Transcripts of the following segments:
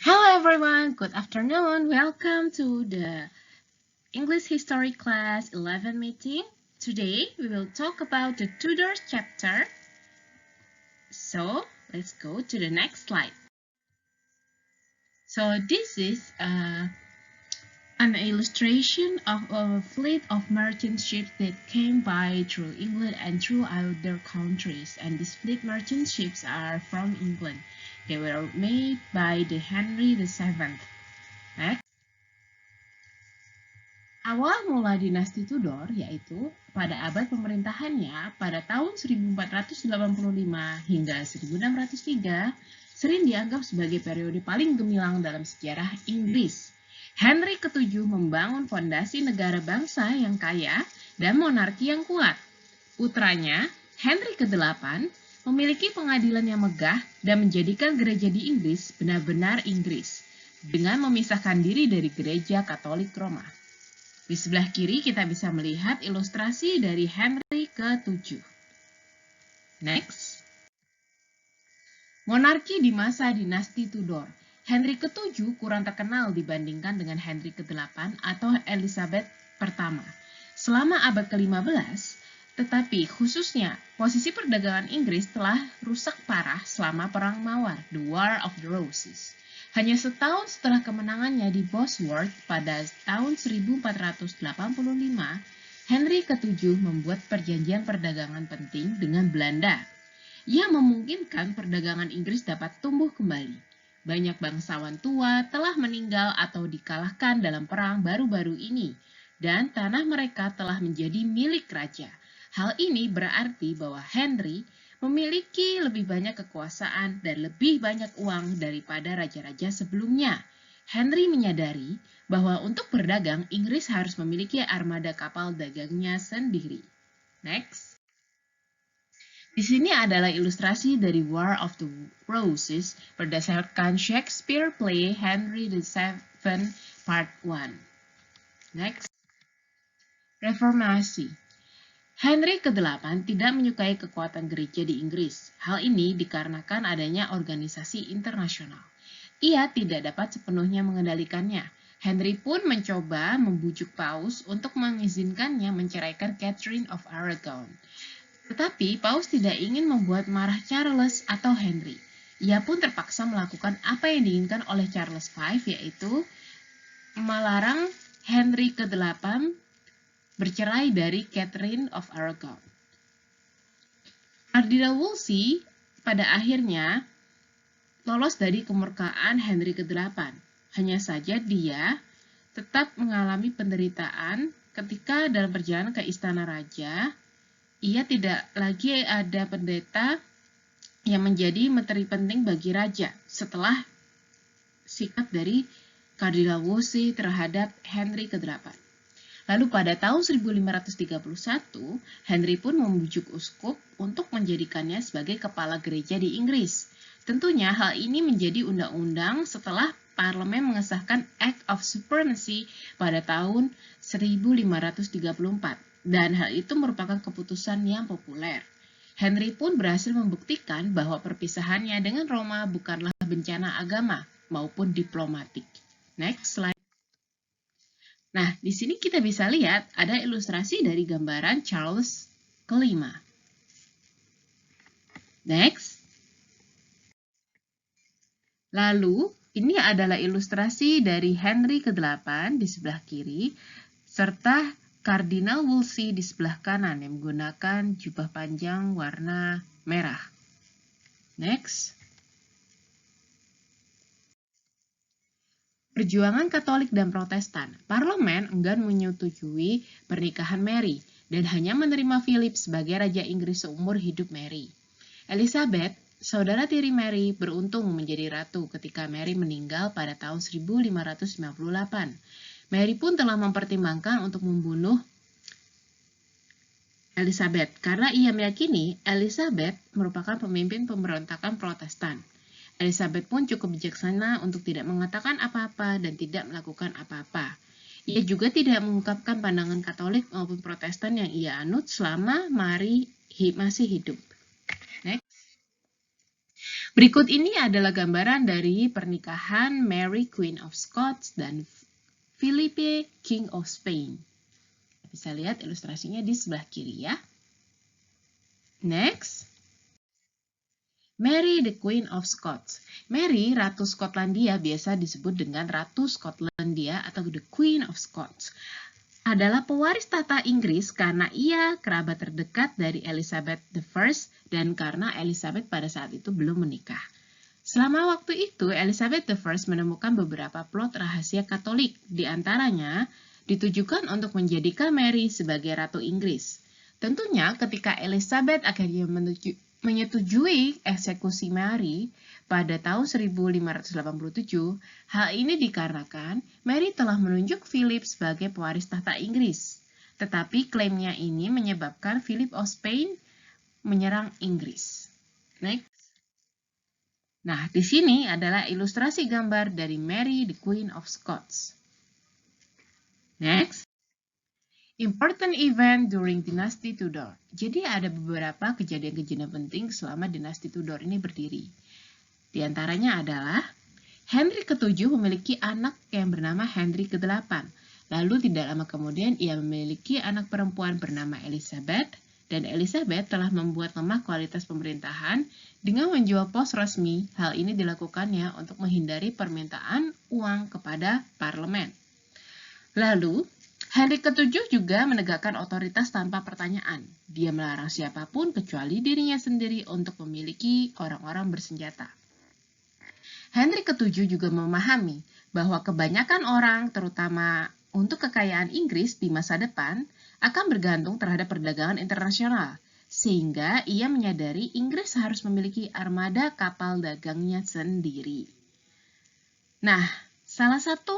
Hello everyone, good afternoon. Welcome to the English History Class 11 meeting. Today we will talk about the Tudors chapter. So let's go to the next slide. So this is an illustration of a fleet of merchant ships that came by through England and through other countries. And these fleet merchant ships are from England. They were made by the Henry VII. Next. Awal mula dinasti Tudor yaitu pada abad pemerintahannya pada tahun 1485 hingga 1603 sering dianggap sebagai periode paling gemilang dalam sejarah Inggris. Henry VII membangun fondasi negara bangsa yang kaya dan monarki yang kuat. Putranya, Henry VIII, memiliki pengadilan yang megah dan menjadikan gereja di Inggris benar-benar Inggris dengan memisahkan diri dari gereja Katolik Roma. Di sebelah kiri kita bisa melihat ilustrasi dari Henry ke-7. Next. Monarki di masa dinasti Tudor. Henry ke-7 kurang terkenal dibandingkan dengan Henry ke-8 atau Elizabeth pertama. Selama abad ke-15, tetapi khususnya posisi perdagangan Inggris telah rusak parah selama Perang Mawar, The War of the Roses. Hanya setahun setelah kemenangannya di Bosworth pada tahun 1485, Henry ke-7 membuat perjanjian perdagangan penting dengan Belanda. Ia memungkinkan perdagangan Inggris dapat tumbuh kembali. Banyak bangsawan tua telah meninggal atau dikalahkan dalam perang baru-baru ini, dan tanah mereka telah menjadi milik raja. Hal ini berarti bahwa Henry memiliki lebih banyak kekuasaan dan lebih banyak uang daripada raja-raja sebelumnya. Henry menyadari bahwa untuk berdagang, Inggris harus memiliki armada kapal dagangnya sendiri. Next. Di sini adalah ilustrasi dari War of the Roses berdasarkan Shakespeare play Henry VII Part 1. Next. Reformasi. Henry ke-8 tidak menyukai kekuatan gereja di Inggris. Hal ini dikarenakan adanya organisasi internasional. Ia tidak dapat sepenuhnya mengendalikannya. Henry pun mencoba membujuk Paus untuk mengizinkannya menceraikan Catherine of Aragon. Tetapi Paus tidak ingin membuat marah Charles atau Henry. Ia pun terpaksa melakukan apa yang diinginkan oleh Charles V, yaitu melarang Henry ke-8 bercerai dari Catherine of Aragon. Kardinal Wolsey pada akhirnya lolos dari kemurkaan Henry ke-8. Hanya saja dia tetap mengalami penderitaan ketika dalam perjalanan ke istana raja. Ia tidak lagi ada pendeta yang menjadi menteri penting bagi raja setelah sikap dari Kardinal Wolsey terhadap Henry ke-8. Lalu pada tahun 1531, Henry pun membujuk uskup untuk menjadikannya sebagai kepala gereja di Inggris. Tentunya hal ini menjadi undang-undang setelah parlemen mengesahkan Act of Supremacy pada tahun 1534. Dan hal itu merupakan keputusan yang populer. Henry pun berhasil membuktikan bahwa perpisahannya dengan Roma bukanlah bencana agama maupun diplomatik. Next slide. Nah, di sini kita bisa lihat ada ilustrasi dari gambaran Charles ke-5. Next. Lalu, ini adalah ilustrasi dari Henry ke-8 di sebelah kiri, serta Kardinal Wolsey di sebelah kanan yang menggunakan jubah panjang warna merah. Next. Perjuangan Katolik dan Protestan. Parlemen enggan menyetujui pernikahan Mary dan hanya menerima Philip sebagai Raja Inggris seumur hidup Mary. Elizabeth, saudara tiri Mary, beruntung menjadi ratu ketika Mary meninggal pada tahun 1598. Mary pun telah mempertimbangkan untuk membunuh Elizabeth karena ia meyakini Elizabeth merupakan pemimpin pemberontakan Protestan. Elizabeth pun cukup bijaksana untuk tidak mengatakan apa-apa dan tidak melakukan apa-apa. Ia juga tidak mengungkapkan pandangan Katolik maupun Protestan yang ia anut selama Mary masih hidup. Next. Berikut ini adalah gambaran dari pernikahan Mary Queen of Scots dan Philippe King of Spain. Bisa lihat ilustrasinya di sebelah kiri ya. Next. Mary the Queen of Scots. Mary, Ratu Skotlandia, biasa disebut dengan Ratu Skotlandia atau the Queen of Scots, adalah pewaris tahta Inggris karena ia kerabat terdekat dari Elizabeth I dan karena Elizabeth pada saat itu belum menikah. Selama waktu itu, Elizabeth I menemukan beberapa plot rahasia Katolik, di antaranya ditujukan untuk menjadikan Mary sebagai Ratu Inggris. Tentunya ketika Elizabeth akhirnya menyetujui eksekusi Mary pada tahun 1587, hal ini dikarenakan Mary telah menunjuk Philip sebagai pewaris tahta Inggris. Tetapi klaimnya ini menyebabkan Philip of Spain menyerang Inggris. Next. Nah, di sini adalah ilustrasi gambar dari Mary the Queen of Scots. Next. Important event during Dynasty Tudor. Jadi ada beberapa kejadian-kejadian penting selama Dinasti Tudor ini berdiri. Di antaranya adalah Henry ke-7 memiliki anak yang bernama Henry ke-8. Lalu tidak lama kemudian ia memiliki anak perempuan bernama Elizabeth, dan Elizabeth telah membuat lemah kualitas pemerintahan dengan menjual pos resmi. Hal ini dilakukannya untuk menghindari permintaan uang kepada parlemen. Lalu, Henry ke-7 juga menegakkan otoritas tanpa pertanyaan. Dia melarang siapapun kecuali dirinya sendiri untuk memiliki orang-orang bersenjata. Henry ke-7 juga memahami bahwa kebanyakan orang, terutama untuk kekayaan Inggris di masa depan, akan bergantung terhadap perdagangan internasional, sehingga ia menyadari Inggris harus memiliki armada kapal dagangnya sendiri. Nah, salah satu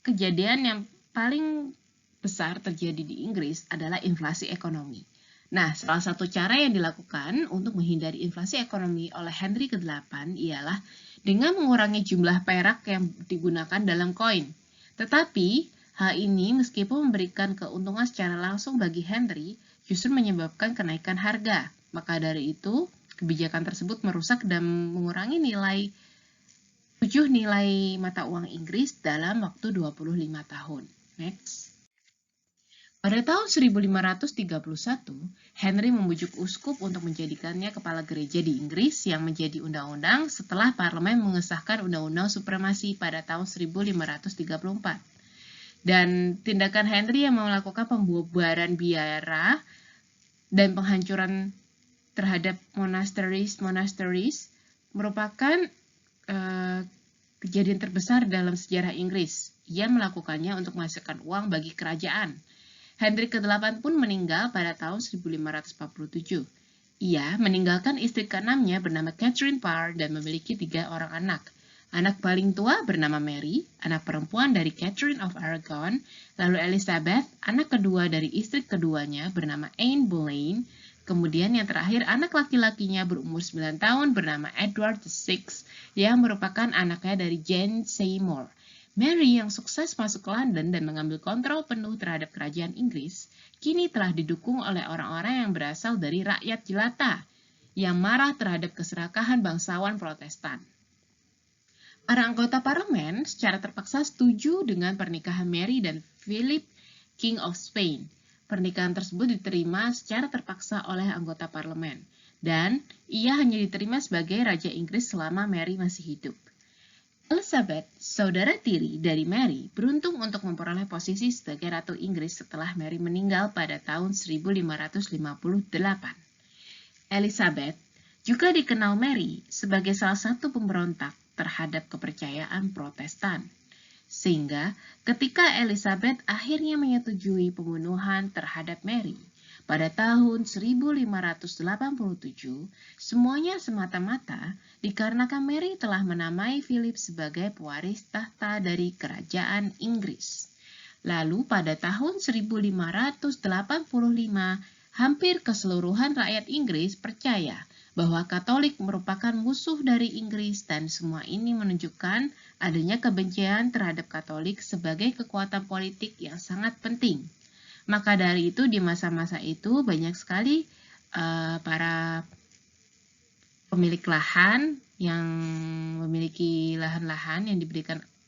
kejadian yang paling besar terjadi di Inggris adalah inflasi ekonomi. Nah, salah satu cara yang dilakukan untuk menghindari inflasi ekonomi oleh Henry ke-8 ialah dengan mengurangi jumlah perak yang digunakan dalam koin. Tetapi, hal ini meskipun memberikan keuntungan secara langsung bagi Henry, justru menyebabkan kenaikan harga. Maka dari itu, kebijakan tersebut merusak dan mengurangi nilai 7 nilai mata uang Inggris dalam waktu 25 tahun. Next. Pada tahun 1531, Henry membujuk uskup untuk menjadikannya kepala gereja di Inggris yang menjadi undang-undang setelah parlemen mengesahkan undang-undang supremasi pada tahun 1534. Dan tindakan Henry yang melakukan pembubaran biara dan penghancuran terhadap monasteries merupakan kejadian terbesar dalam sejarah Inggris. Ia melakukannya untuk menghasilkan uang bagi kerajaan. Henry ke-8 pun meninggal pada tahun 1547. Ia meninggalkan istri ke-6-nya bernama Catherine Parr dan memiliki 3 orang anak. Anak paling tua bernama Mary, anak perempuan dari Catherine of Aragon, lalu Elizabeth, anak kedua dari istri keduanya bernama Anne Boleyn, kemudian yang terakhir anak laki-lakinya berumur 9 tahun bernama Edward VI yang merupakan anaknya dari Jane Seymour. Mary yang sukses masuk ke London dan mengambil kontrol penuh terhadap kerajaan Inggris, kini telah didukung oleh orang-orang yang berasal dari rakyat jelata yang marah terhadap keserakahan bangsawan Protestan. Para anggota parlemen secara terpaksa setuju dengan pernikahan Mary dan Philip, King of Spain. Pernikahan tersebut diterima secara terpaksa oleh anggota parlemen, dan ia hanya diterima sebagai Raja Inggris selama Mary masih hidup. Elizabeth, saudara tiri dari Mary, beruntung untuk memperoleh posisi sebagai Ratu Inggris setelah Mary meninggal pada tahun 1558. Elizabeth juga dikenal Mary sebagai salah satu pemberontak terhadap kepercayaan Protestan. Sehingga ketika Elizabeth akhirnya menyetujui pembunuhan terhadap Mary, pada tahun 1587, semuanya semata-mata dikarenakan Mary telah menamai Philip sebagai pewaris tahta dari kerajaan Inggris. Lalu pada tahun 1585, hampir keseluruhan rakyat Inggris percaya bahwa Katolik merupakan musuh dari Inggris dan semua ini menunjukkan adanya kebencian terhadap Katolik sebagai kekuatan politik yang sangat penting. Maka dari itu di masa-masa itu banyak sekali para pemilik lahan yang memiliki lahan-lahan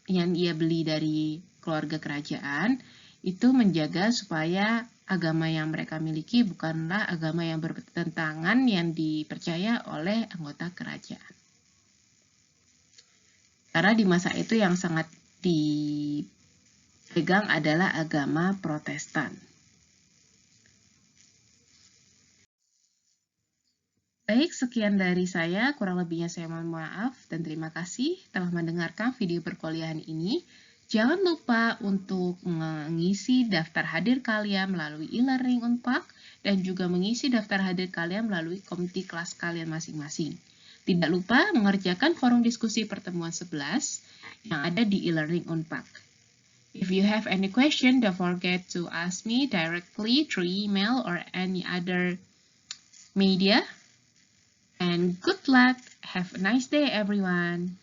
yang ia beli dari keluarga kerajaan, itu menjaga supaya agama yang mereka miliki bukanlah agama yang bertentangan yang dipercaya oleh anggota kerajaan. Karena di masa itu yang sangat dipegang adalah agama Protestan. Baik, sekian dari saya. Kurang lebihnya saya mohon maaf dan terima kasih telah mendengarkan video perkuliahan ini. Jangan lupa untuk mengisi daftar hadir kalian melalui e-learning Unpad dan juga mengisi daftar hadir kalian melalui komite kelas kalian masing-masing. Tidak lupa mengerjakan forum diskusi pertemuan 11 yang ada di e-learning Unpad. If you have any question, don't forget to ask me directly through email or any other media. And good luck. Have a nice day, everyone.